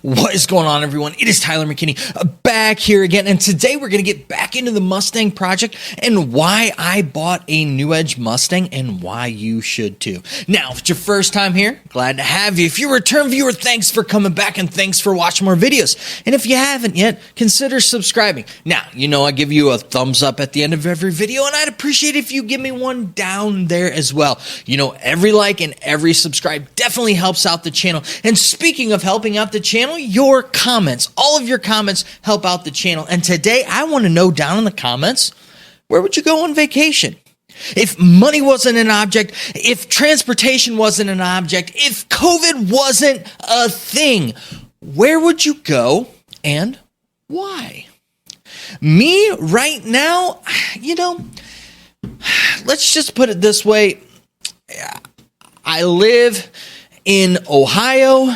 What is going on, everyone? It is Tyler McKinney back here again, and today we're going to get back into the Mustang project and why I bought a New Edge Mustang and why you should too. Now, if it's your first time here, glad to have you. If you're a return viewer, thanks for coming back and thanks for watching more videos. And if you haven't yet, consider subscribing. Now, you know I give you a thumbs up at the end of every video, and I'd appreciate if you give me one down there as well. You know, every like and every subscribe definitely helps out the channel. And speaking of helping out the channel, your comments, all of your comments help out the channel. And today I want to know down in the comments, where would you go on vacation? If money wasn't an object, if transportation wasn't an object, if COVID wasn't a thing, where would you go and why? Me right now, you know, let's just put it this way. I live in Ohio.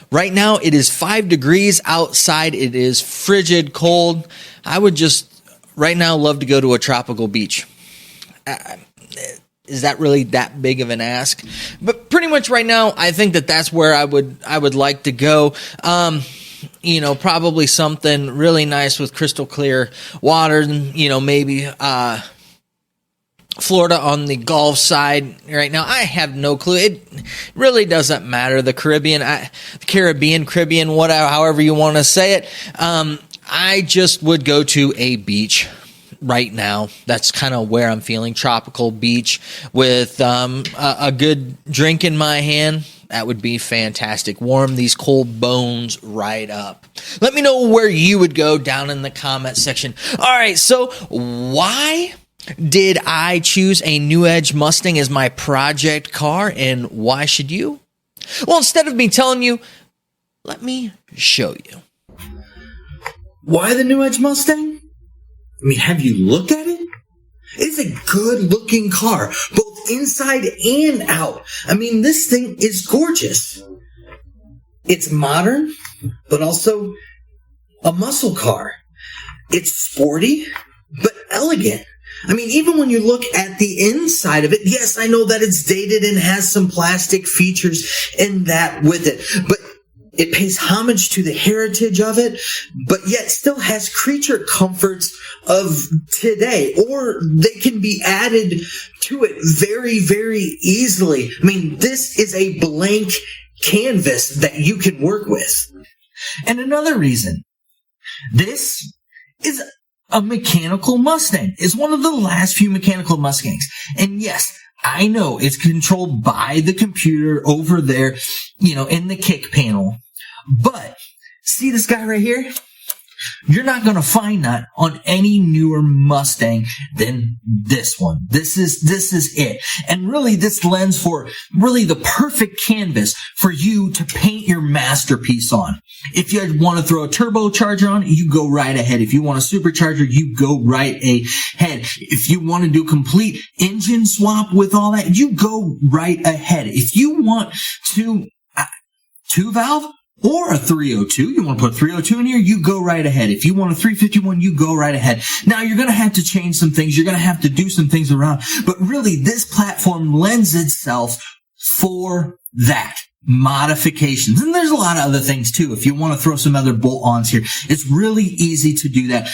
Right now, it is 5 degrees outside. It is frigid cold. I would just, right now, love to go to a tropical beach. Is that really that big of an ask? But pretty much right now, I think that that's where I would like to go. You know, probably something really nice with crystal clear water, and, you know, maybe Florida on the Gulf side. Right now, I have no clue. It really doesn't matter. The Caribbean, whatever, however you want to say it. I just would go to a beach right now. That's kind of where I'm feeling. Tropical beach with a good drink in my hand. That would be fantastic. Warm these cold bones right up. Let me know where you would go down in the comment section. All right, so why did I choose a New Edge Mustang as my project car, and why should you? Well, instead of me telling you, let me show you. Why the New Edge Mustang? I mean, have you looked at it? It's a good-looking car, both inside and out. I mean, this thing is gorgeous. It's modern, but also a muscle car. It's sporty, but elegant. I mean, even when you look at the inside of it, yes, I know that it's dated and has some plastic features and that with it, but it pays homage to the heritage of it, but yet still has creature comforts of today, or they can be added to it very, very easily. I mean, this is a blank canvas that you can work with. And another reason, this is a mechanical Mustang. It's one of the last few mechanical Mustangs. And yes, I know it's controlled by the computer over there, you know, in the kick panel. But see this guy right here? You're not going to find that on any newer Mustang than this one. This is it. And really, this lends for really the perfect canvas for you to paint your masterpiece on. If you want to throw a turbocharger on, you go right ahead. If you want a supercharger, you go right ahead. If you want to do complete engine swap with all that, you go right ahead. If you want to two valve or a 302, you want to put a 302 in here, you go right ahead. If you want a 351, you go right ahead. Now, you're going to have to change some things. You're going to have to do some things around. But really, this platform lends itself for that. Modifications. And there's a lot of other things too. If you want to throw some other bolt-ons here, it's really easy to do that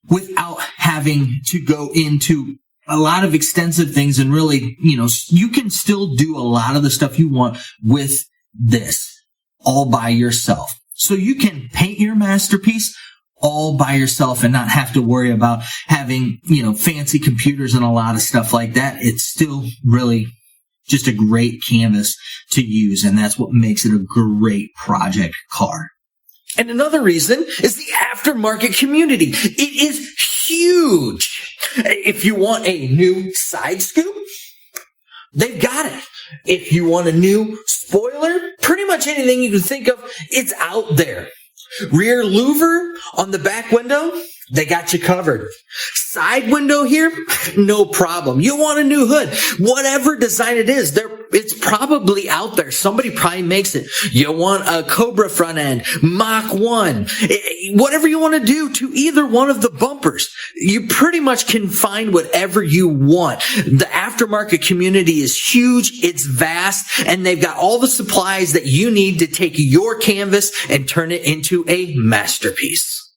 without having to go into a lot of extensive things. And really, you know, you can still do a lot of the stuff you want with this all by yourself. So you can paint your masterpiece all by yourself and not have to worry about having, you know, fancy computers and a lot of stuff like that. It's still really just a great canvas to use, and that's what makes it a great project car. And another reason is the aftermarket community. It is huge. If you want a new side scoop, they've got it. If you want a new spoiler, pretty much anything you can think of, it's out there. Rear louver on the back window, they got you covered. Side window here, no problem. You want a new hood, whatever design it is, they're it's probably out there. Somebody probably makes it. You want a Cobra front end, Mach 1, whatever you want to do to either one of the bumpers. You pretty much can find whatever you want. The aftermarket community is huge. It's vast, and they've got all the supplies that you need to take your canvas and turn it into a masterpiece.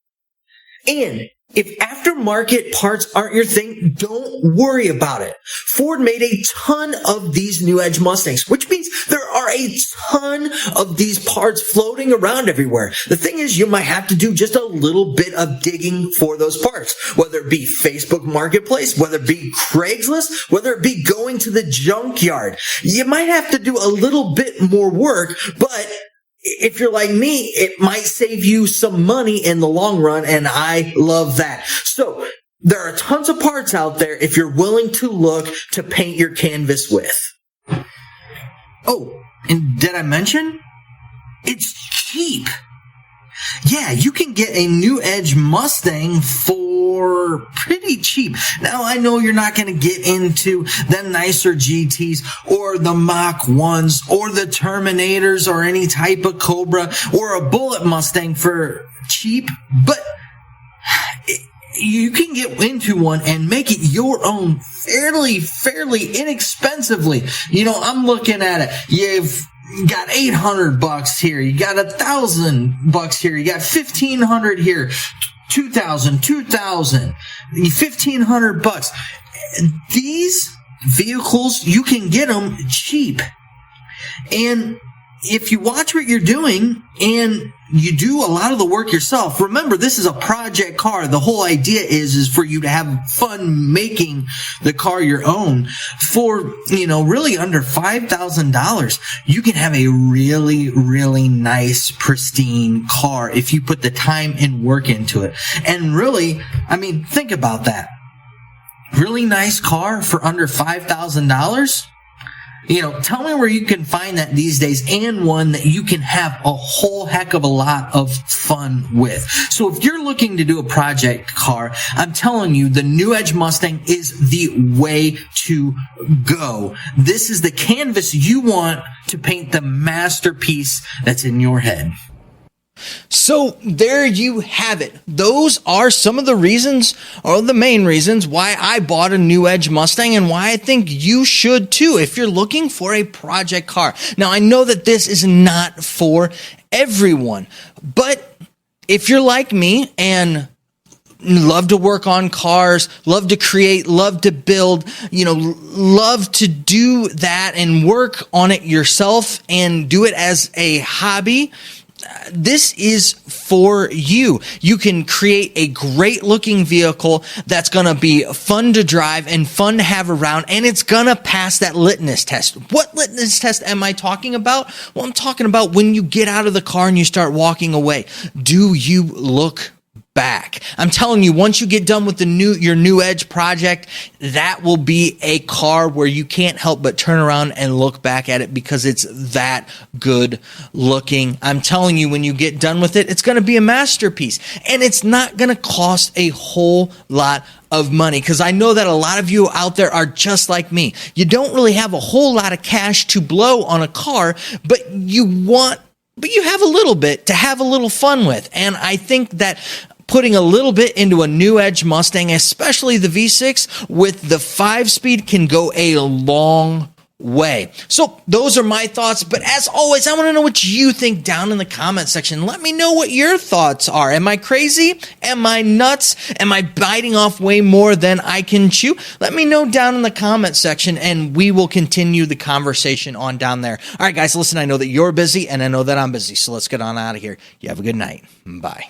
And if aftermarket parts aren't your thing, don't worry about it. Ford made a ton of these new Edge Mustangs, which means there are a ton of these parts floating around everywhere. The thing is, you might have to do just a little bit of digging for those parts, whether it be Facebook Marketplace, whether it be Craigslist, whether it be going to the junkyard. You might have to do a little bit more work, but if you're like me, it might save you some money in the long run, and I love that. So there are tons of parts out there if you're willing to look to paint your canvas with. Oh, and did I mention? It's cheap. Yeah, you can get a new Edge Mustang for pretty cheap. Now, I know you're not going to get into the nicer GTs or the Mach 1s or the Terminators or any type of Cobra or a Bullet Mustang for cheap, but you can get into one and make it your own fairly inexpensively. You know, I'm looking at it. You've got $800 here. You got $1,000 here. You got $1,500 here. $2,000, $1,500. These vehicles, you can get them cheap. And if you watch what you're doing and you do a lot of the work yourself, remember, this is a project car. The whole idea is for you to have fun making the car your own. For, really under $5,000, you can have a really nice, pristine car if you put the time and work into it. And really, think about that. Really nice car for under $5,000? Tell me where you can find that these days, and one that you can have a whole heck of a lot of fun with. So if you're looking to do a project car, I'm telling you, the new Edge Mustang is the way to go. This is the canvas you want to paint the masterpiece that's in your head. So there you have it. Those are some of the reasons, or the main reasons, why I bought a new Edge Mustang and why I think you should too if you're looking for a project car. Now, I know that this is not for everyone, but if you're like me and love to work on cars, love to create, love to build, love to do that and work on it yourself and do it as a hobby, this is for you. You can create a great looking vehicle that's going to be fun to drive and fun to have around, and it's going to pass that litmus test. What litmus test am I talking about? Well, I'm talking about when you get out of the car and you start walking away. Do you look back? I'm telling you, once you get done with your new Edge project, that will be a car where you can't help but turn around and look back at it because it's that good looking. I'm telling you, when you get done with it, it's going to be a masterpiece, and it's not going to cost a whole lot of money, because I know that a lot of you out there are just like me. You don't really have a whole lot of cash to blow on a car, but you have a little bit to have a little fun with. And I think that putting a little bit into a new Edge Mustang, especially the V6 with the 5-speed, can go a long way. So those are my thoughts. But as always, I want to know what you think down in the comment section. Let me know what your thoughts are. Am I crazy? Am I nuts? Am I biting off way more than I can chew? Let me know down in the comment section, and we will continue the conversation on down there. All right, guys, listen, I know that you're busy, and I know that I'm busy. So let's get on out of here. You have a good night. Bye.